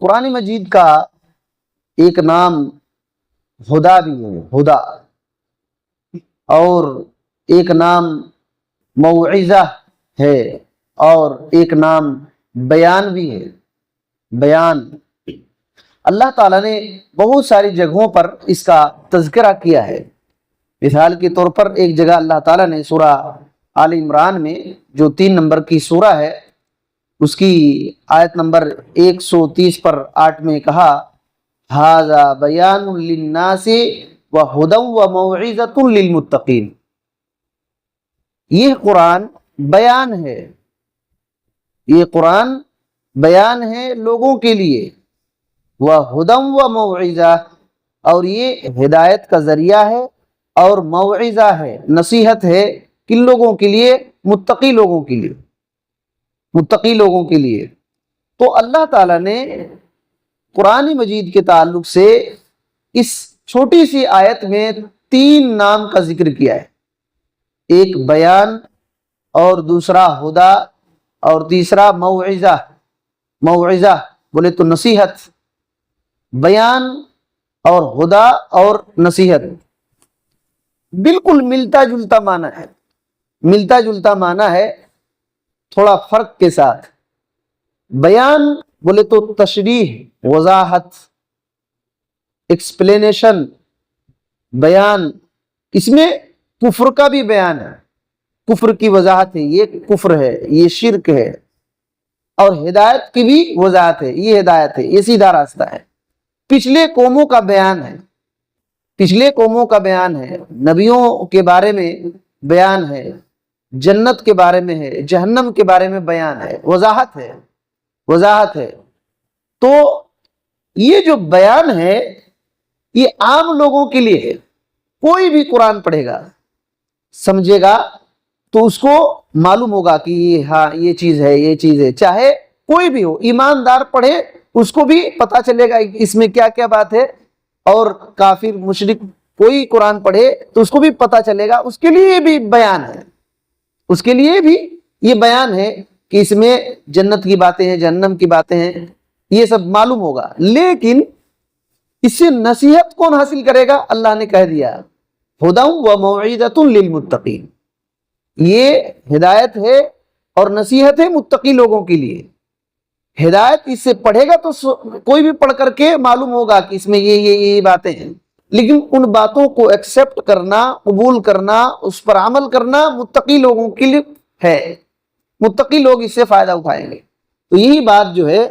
قرآن مجید کا ایک نام ہدا بھی ہے، ہدا، اور ایک نام موعظہ ہے، اور ایک نام بیان بھی ہے، بیان۔ اللہ تعالیٰ نے بہت ساری جگہوں پر اس کا تذکرہ کیا ہے۔ مثال کے طور پر ایک جگہ اللہ تعالیٰ نے سورہ آل عمران میں، جو 3 نمبر کی سورہ ہے، اس کی آیت نمبر 130 پر 8 میں کہا، ھذا بیان للناس وہدی وموعظۃ للمتقین۔ یہ قرآن بیان ہے، یہ قرآن بیان ہے لوگوں کے لیے، وہدی وموعظہ، اور یہ ہدایت کا ذریعہ ہے اور موعظہ ہے، نصیحت ہے، کن لوگوں کے لیے؟ متقی لوگوں کے لیے، متقی لوگوں کے لیے۔ تو اللہ تعالیٰ نے قرآن مجید کے تعلق سے اس چھوٹی سی آیت میں 3 نام کا ذکر کیا ہے، ایک بیان، اور دوسرا ہدا، اور تیسرا موعظہ۔ موعظہ بولے تو نصیحت، بیان اور ہدا اور نصیحت بالکل ملتا جلتا معنی ہے، ملتا جلتا معنی ہے، تھوڑا فرق کے ساتھ۔ بیان بولے تو تشریح، وضاحت، ایکسپلینیشن، بیان۔ اس میں کفر کا بھی بیان ہے، کفر کی وضاحت ہے، یہ کفر ہے، یہ شرک ہے، اور ہدایت کی بھی وضاحت ہے، یہ ہدایت ہے، یہ سیدھا راستہ ہے۔ پچھلے قوموں کا بیان ہے، پچھلے قوموں کا بیان ہے، نبیوں کے بارے میں بیان ہے، جنت کے بارے میں ہے، جہنم کے بارے میں بیان ہے، وضاحت ہے، وضاحت ہے۔ تو یہ جو بیان ہے یہ عام لوگوں کے لیے ہے، کوئی بھی قرآن پڑھے گا، سمجھے گا، تو اس کو معلوم ہوگا کہ ہاں یہ چیز ہے، یہ چیز ہے، چاہے کوئی بھی ہو، ایماندار پڑھے اس کو بھی پتا چلے گا اس میں کیا کیا بات ہے، اور کافر مشرک کوئی قرآن پڑھے تو اس کو بھی پتا چلے گا، اس کے لیے بھی بیان ہے، اس کے لیے بھی یہ بیان ہے کہ اس میں جنت کی باتیں ہیں، جہنم کی باتیں ہیں، یہ سب معلوم ہوگا۔ لیکن اس سے نصیحت کون حاصل کرے گا؟ اللہ نے کہہ دیا ھدی وموعظۃ للمتقین، یہ ہدایت ہے اور نصیحت ہے متقی لوگوں کے لیے۔ ہدایت اس سے پڑھے گا تو کوئی بھی پڑھ کر کے معلوم ہوگا کہ اس میں یہ باتیں ہیں، لیکن ان باتوں کو ایکسپٹ کرنا، قبول کرنا، اس پر عمل کرنا متقی لوگوں کے لیے ہے، متقی لوگ اس سے فائدہ اٹھائیں گے۔ تو یہی بات جو ہے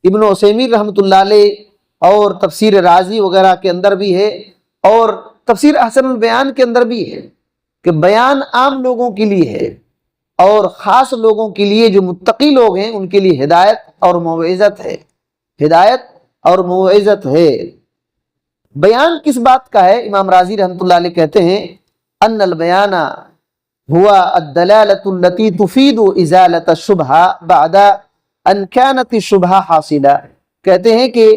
ابن عثیمین رحمۃ اللہ علیہ اور تفسیر رازی وغیرہ کے اندر بھی ہے، اور تفسیر احسن البیان کے اندر بھی ہے، کہ بیان عام لوگوں کے لیے ہے، اور خاص لوگوں کے لیے جو متقی لوگ ہیں ان کے لیے ہدایت اور موعظت ہے، ہدایت اور موعظت ہے۔ بیان کس بات کا ہے؟ امام رازی رحمۃ اللہ علیہ کہتے ہیں، ان البیان ہوا الدلالۃ التي تفید ازالۃ الشبہہ بعد ان كانت الشبہہ حاصلہ۔ کہتے ہیں کہ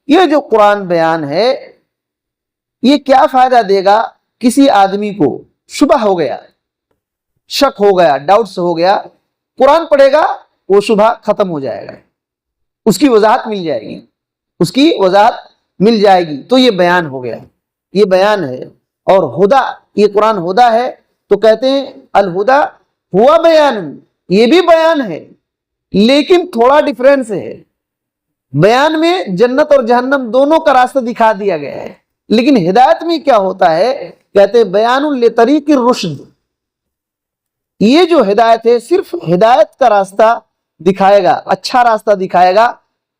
یہ جو قرآن بیان ہے یہ کیا فائدہ دے گا کسی آدمی کو شبہ ہو گیا، شک ہو گیا، ڈاؤٹس ہو گیا، قرآن پڑھے گا وہ شبہ ختم ہو جائے گا، اس کی وضاحت مل جائے گی، اس کی وضاحت مل جائے گی، تو یہ بیان ہو گیا، یہ بیان ہے۔ اور ہدا، یہ قرآن ہدا ہے، تو کہتے ہیں الہدا ہوا بیان، یہ بھی بیان ہے، لیکن تھوڑا ڈفرینس ہے، بیان میں جنت اور جہنم دونوں کا راستہ دکھا دیا گیا ہے، لیکن ہدایت میں کیا ہوتا ہے؟ کہتے ہیں بیان لطریق الرشد، یہ جو ہدایت ہے صرف ہدایت کا راستہ دکھائے گا، اچھا راستہ دکھائے گا،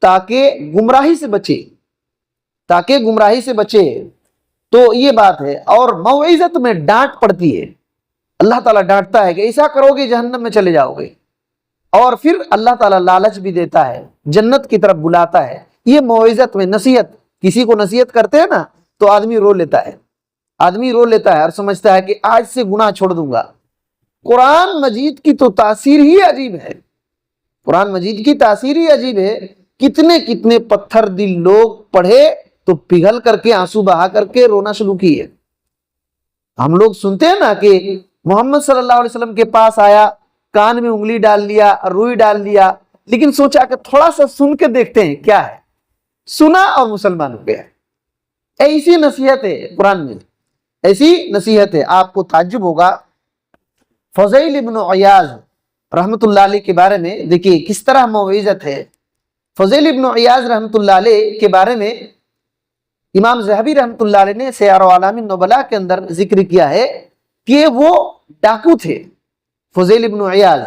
تاکہ گمراہی سے بچے، تاکہ گمراہی سے بچے۔ تو یہ بات ہے۔ اور موعظت میں ڈانٹ پڑتی ہے، اللہ تعالیٰ ڈانٹتا ہے کہ ایسا کرو گے جہنم میں چلے جاؤ گے، اور پھر اللہ تعالیٰ لالچ بھی دیتا ہے، جنت کی طرف بلاتا ہے۔ یہ موعظت میں نصیحت، کسی کو نصیحت کرتے ہیں نا تو آدمی رو لیتا ہے، آدمی رو لیتا ہے اور سمجھتا ہے کہ آج سے گناہ چھوڑ دوں گا۔ قرآن مجید کی تو تاثیر ہی عجیب ہے، قرآن مجید کی تاثیر ہی عجیب ہے۔ کتنے کتنے پتھر دل لوگ پڑھے تو پگھل کر کے، آنسو بہا کر کے رونا شروع کیے۔ ہم لوگ سنتے ہیں نا کہ محمد صلی اللہ علیہ وسلم کے پاس آیا، کان میں انگلی ڈال لیا، روئی ڈال لیا، لیکن سوچا کہ تھوڑا سا سن کے دیکھتے ہیں کیا ہے. سنا اور مسلمان ہو گیا. ایسی نصیحت ہے قرآن میں, ایسی نصیحت ہے. آپ کو تعجب ہوگا فضیل ابن عیاض رحمۃ اللہ علیہ کے بارے میں دیکھیے کس طرح موعظت ہے. فضیل ابن عیاض رحمۃ اللہ علیہ کے بارے میں امام ذہبی رحمۃ اللہ علیہ نے سیار اعلام النبلاء کے اندر ذکر کیا ہے کہ وہ ڈاکو تھے. فضیل ابن عیاض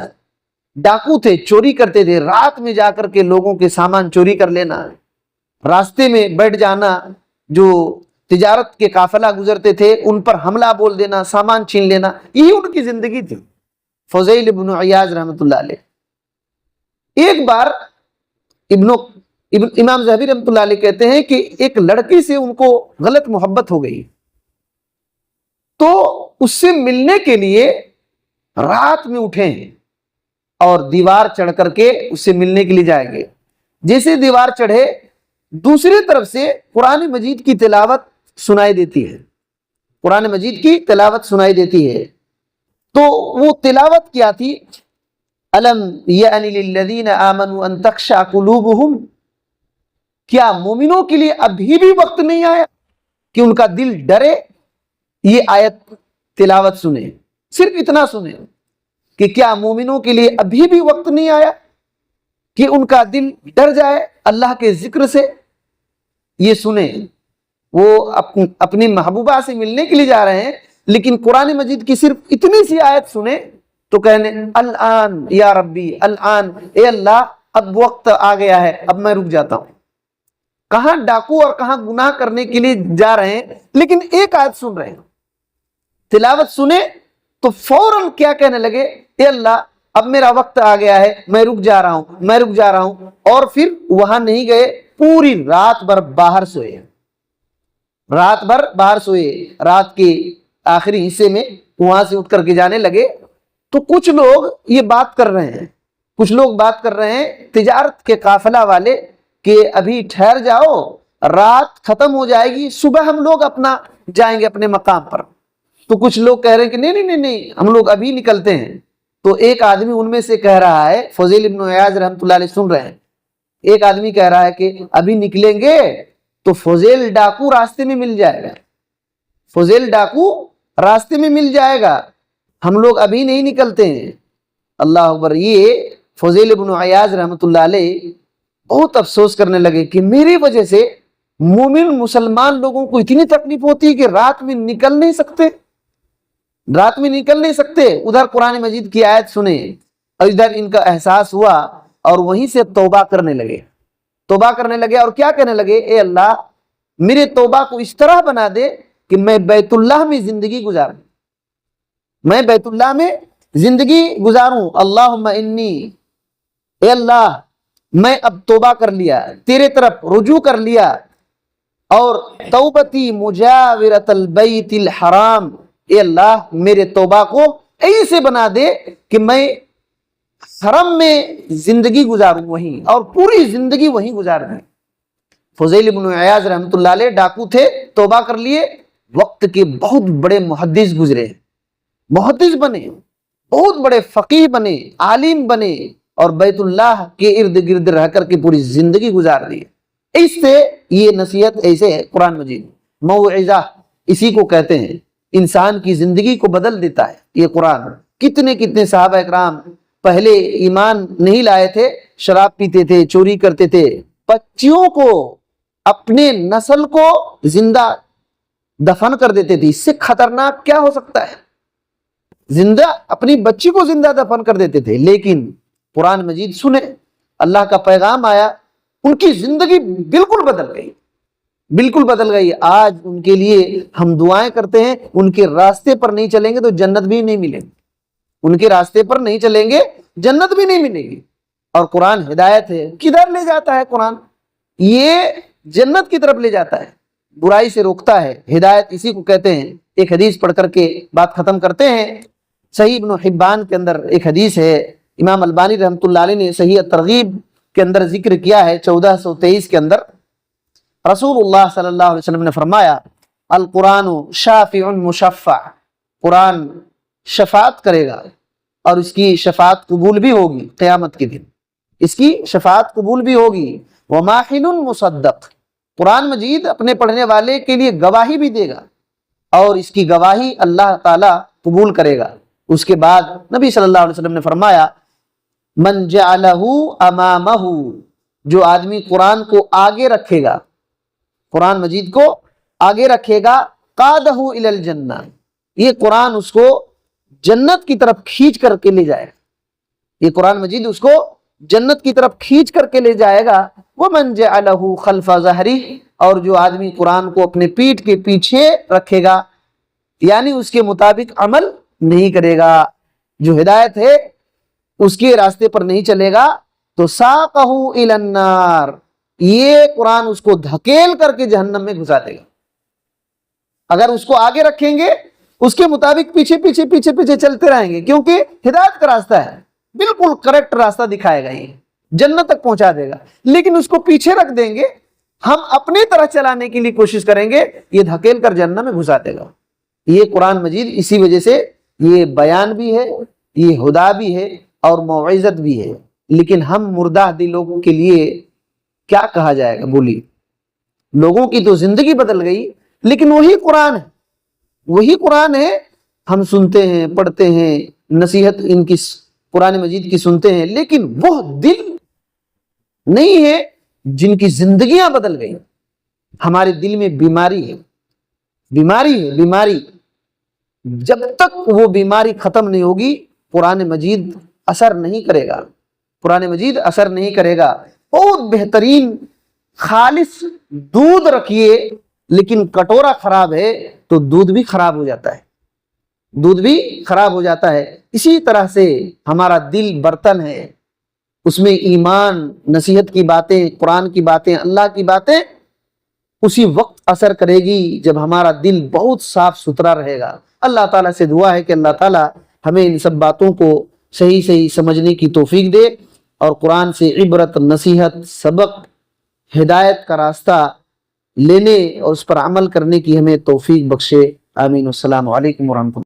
ڈاکو تھے, چوری کرتے تھے. رات میں جا کر کے لوگوں کے سامان چوری کر لینا, راستے میں بیٹھ جانا, جو تجارت کے قافلہ گزرتے تھے ان پر حملہ بول دینا, سامان چھین لینا, یہی ان کی زندگی تھی. فضیل ابن عیاض رحمۃ اللہ علیہ. ایک بار امام ذہبی رحمۃ اللہ علیہ کہتے ہیں کہ ایک لڑکی سے ان کو غلط محبت ہو گئی, تو اس سے ملنے کے لیے رات میں اٹھے ہیں اور دیوار چڑھ کر کے اس سے ملنے کے لیے جائیں گے. جیسے دیوار چڑھے دوسری طرف سے قرآن مجید کی تلاوت سنائی دیتی ہے, قرآن مجید کی تلاوت سنائی دیتی ہے. تو وہ تلاوت کیا تھی؟ الم یعن للذین آمنوا ان تخشع قلوبہم, کیا مومنوں کے لیے ابھی بھی وقت نہیں آیا کہ ان کا دل ڈرے؟ یہ آیت تلاوت سنیں, صرف اتنا سنیں کہ کیا مومنوں کے لیے ابھی بھی وقت نہیں آیا کہ ان کا دل ڈر جائے اللہ کے ذکر سے. یہ سنیں, وہ اپنی محبوبہ سے ملنے کے لیے جا رہے ہیں, لیکن قرآن مجید کی صرف اتنی سی آیت سنیں تو کہنے الآن یا ربی, الآن اے اللہ اب وقت آ گیا ہے, اب میں رک جاتا ہوں. کہاں ڈاکو اور کہاں گناہ کرنے کے لیے جا رہے ہیں, لیکن ایک آیت سن رہے ہیں. تلاوت سنے تو فوراً کیا کہنے لگے, اے اللہ اب میرا وقت آ گیا ہے, میں رک جا رہا ہوں, میں رک جا رہا ہوں. اور پھر وہاں نہیں گئے, پوری رات بھر باہر سوئے, رات بھر باہر سوئے. رات کے آخری حصے میں وہاں سے اٹھ کر کے جانے لگے. تو کچھ لوگ یہ بات کر رہے ہیں, کچھ لوگ بات کر رہے ہیں تجارت کے قافلہ والے کہ ابھی ٹھہر جاؤ, رات ختم ہو جائے گی, صبح ہم لوگ اپنا جائیں گے اپنے مقام پر. تو کچھ لوگ کہہ رہے ہیں کہ نہیں نہیں نہیں, ہم لوگ ابھی نکلتے ہیں. تو ایک آدمی ان میں سے کہہ رہا ہے, فضیل ابن عیاض رحمۃ اللہ علیہ سن رہے ہیں, ایک آدمی کہہ رہا ہے کہ ابھی نکلیں گے تو فضیل ڈاکو راستے میں مل جائے گا, فضیل ڈاکو راستے میں مل جائے گا, ہم لوگ ابھی نہیں نکلتے ہیں. اللہ اکبر. یہ فضیل ابن عیاض رحمۃ اللہ علیہ بہت افسوس کرنے لگے کہ میری وجہ سے مومن مسلمان لوگوں کو اتنی تکلیف ہوتی ہے کہ رات میں نکل نہیں سکتے, رات میں نکل نہیں سکتے. ادھر قرآن مجید کی آیت سنے اور ادھر ان کا احساس ہوا اور وہیں سے توبہ کرنے لگے, توبہ کرنے لگے. اور کیا کہنے لگے, اے اللہ میرے توبہ کو اس طرح بنا دے کہ میں بیت اللہ میں زندگی گزاروں, میں بیت اللہ میں زندگی گزاروں. اللہم انی, اے اللہ میں اب توبہ کر لیا, تیرے طرف رجوع کر لیا, اور توبتی مجاورت البیت الحرام, اے اللہ میرے توبہ کو ایسے بنا دے کہ میں حرم میں زندگی گزاروں وہیں, اور پوری زندگی وہیں گزار دیں. فضیل ابن عیاض رحمۃ اللہ علیہ ڈاکو تھے, توبہ کر لیے, وقت کے بہت بڑے محدث گزرے, محدث بنے, بہت بڑے فقیہ بنے, عالم بنے, اور بیت اللہ کے ارد گرد رہ کر کے پوری زندگی گزار دی. اس سے یہ نصیحت ایسے ہے قرآن مجید, موعظہ اسی کو کہتے ہیں, انسان کی زندگی کو بدل دیتا ہے یہ قرآن. کتنے کتنے صحابہ اکرام پہلے ایمان نہیں لائے تھے, شراب پیتے تھے, چوری کرتے تھے, بچیوں کو, اپنے نسل کو زندہ دفن کر دیتے تھے. اس سے خطرناک کیا ہو سکتا ہے, زندہ اپنی بچی کو زندہ دفن کر دیتے تھے. لیکن قرآن مجید سنے, اللہ کا پیغام آیا, ان کی زندگی بالکل بدل گئی, بالکل بدل گئی. آج ان کے لیے ہم دعائیں کرتے ہیں, ان کے راستے پر نہیں چلیں گے تو جنت بھی نہیں ملے گی, ان کے راستے پر نہیں چلیں گے جنت بھی نہیں ملے گی. اور قرآن ہدایت ہے, کدھر لے جاتا ہے قرآن, یہ جنت کی طرف لے جاتا ہے, برائی سے روکتا ہے. ہدایت اسی کو کہتے ہیں. ایک حدیث پڑھ کر کے بات ختم کرتے ہیں. صحیح ابن حبان کے اندر ایک حدیث ہے, امام البانی رحمۃ اللہ علیہ نے صحیح ترغیب کے اندر ذکر کیا ہے 1423 کے اندر. رسول اللہ صلی اللہ علیہ وسلم نے فرمایا, القرآن شافع مشفع, قرآن شفاعت کرے گا اور اس کی شفاعت قبول بھی ہوگی قیامت کے دن. اس کی شفاعت قبول بھی ہوگی۔ وماحن مصدق، قرآن مجید اپنے پڑھنے والے کے لیے گواہی بھی دے گا، اور اس کی گواہی اللہ تعالیٰ قبول کرے گا۔ اس کے بعد نبی صلی اللہ علیہ وسلم نے فرمایا من جعلہ امامہ، جو آدمی قرآن کو آگے رکھے گا، قرآن مجید کو آگے رکھے گا، قادہ الی الجنہ، یہ قرآن اس کو جنت کی طرف کھینچ کر کے لے جائے گا، یہ قرآن مجید اس کو جنت کی طرف کھینچ کر کے لے جائے گا۔ ومن جعلہ خلف ظہرہ، اور جو آدمی قرآن کو اپنے پیٹھ کے پیچھے رکھے گا، یعنی اس کے مطابق عمل نہیں کرے گا، جو ہدایت ہے اس کے راستے پر نہیں چلے گا، تو ساقہ الی النار، یہ قرآن اس کو دھکیل کر کے جہنم میں گھسا دے گا۔ اگر اس کو آگے رکھیں گے، اس کے مطابق پیچھے پیچھے پیچھے پیچھے چلتے رہیں گے، کیونکہ ہدایت کا راستہ ہے، بالکل کریکٹ راستہ دکھائے گا، یہ جنت تک پہنچا دے گا۔ لیکن اس کو پیچھے رکھ دیں گے، ہم اپنی طرح چلانے کے لیے کوشش کریں گے، یہ دھکیل کر جہنم میں گھسا دے گا۔ یہ قرآن مجید اسی وجہ سے یہ بیان بھی ہے، یہ ہدا بھی ہے اور موعظت بھی ہے۔ لیکن ہم مردہ دلوں کے لیے کیا کہا جائے گا؟ بولیے، لوگوں کی تو زندگی بدل گئی، لیکن وہی قرآن ہے، وہی قرآن ہے، ہم سنتے ہیں، پڑھتے ہیں، نصیحت ان کی قرآن مجید کی سنتے ہیں، لیکن وہ دل نہیں ہے جن کی زندگیاں بدل گئی۔ ہمارے دل میں بیماری ہے، بیماری ہے، بیماری۔ جب تک وہ بیماری ختم نہیں ہوگی، قرآن مجید اثر نہیں کرے گا، قرآن مجید اثر نہیں کرے گا۔ بہت بہترین خالص دودھ رکھیے، لیکن کٹورا خراب ہے تو دودھ بھی خراب ہو جاتا ہے، دودھ بھی خراب ہو جاتا ہے۔ اسی طرح سے ہمارا دل برتن ہے، اس میں ایمان، نصیحت کی باتیں، قرآن کی باتیں، اللہ کی باتیں اسی وقت اثر کرے گی جب ہمارا دل بہت صاف ستھرا رہے گا۔ اللہ تعالیٰ سے دعا ہے کہ اللہ تعالیٰ ہمیں ان سب باتوں کو صحیح صحیح سمجھنے کی توفیق دے، اور قرآن سے عبرت، نصیحت، سبق، ہدایت کا راستہ لینے اور اس پر عمل کرنے کی ہمیں توفیق بخشے۔ آمین۔ السلام علیکم ورحمۃ اللہ۔